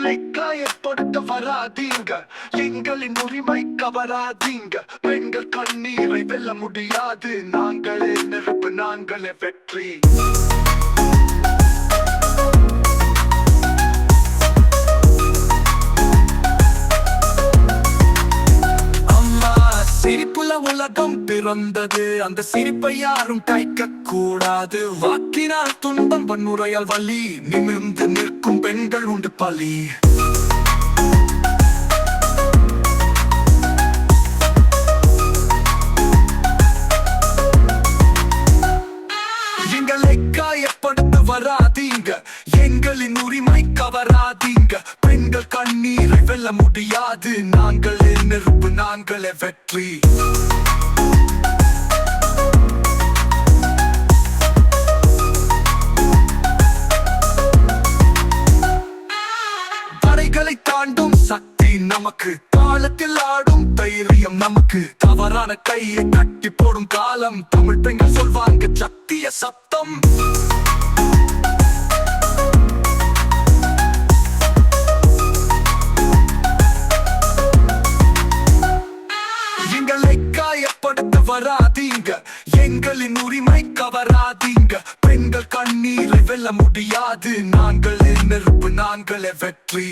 எங்களை காயப்படுத்த வராதீங்க, எங்களின் உரிமை கவராதீங்க. பெண்கள் கண்ணீரை வெல்ல முடியாது, நாங்களே நெருப்பு, நாங்களே வெற்றி. சிரிப்புள்ள உலகம் பிறந்தது, அந்த சிரிப்பை யாரும் கைக்க கூடாது. வாக்கினால் துன்பம், வன்முறையால் வலி, நிமிர்ந்து நிற்கும் பெண்கள் உண்டு பலி. எங்களை காயப்படுத்த வராதீங்க, எங்களின் உரிமை கவராதீங்க. பெண்கள் கண்ணீரை வெல்ல முடியாது, நாங்களே நெருப்பு, நாங்களே வெற்றி. தடைகளை தாண்டும் சக்தி நமக்கு, காலத்தில் ஆடும் தைரியம் நமக்கு. தவறான கையை கட்டி போடும் காலம், தமிழ் பெண்கள் சொல்வாங்க சத்திய சப்தம். எங்களை காயப்படுத்த வராதீங்க, எங்களின் உரிமை கவராதீங்க. பெண்கள் கண்ணீரை வெல்ல முடியாது, நாங்களே நெருப்பு, நாங்களே வெற்றி.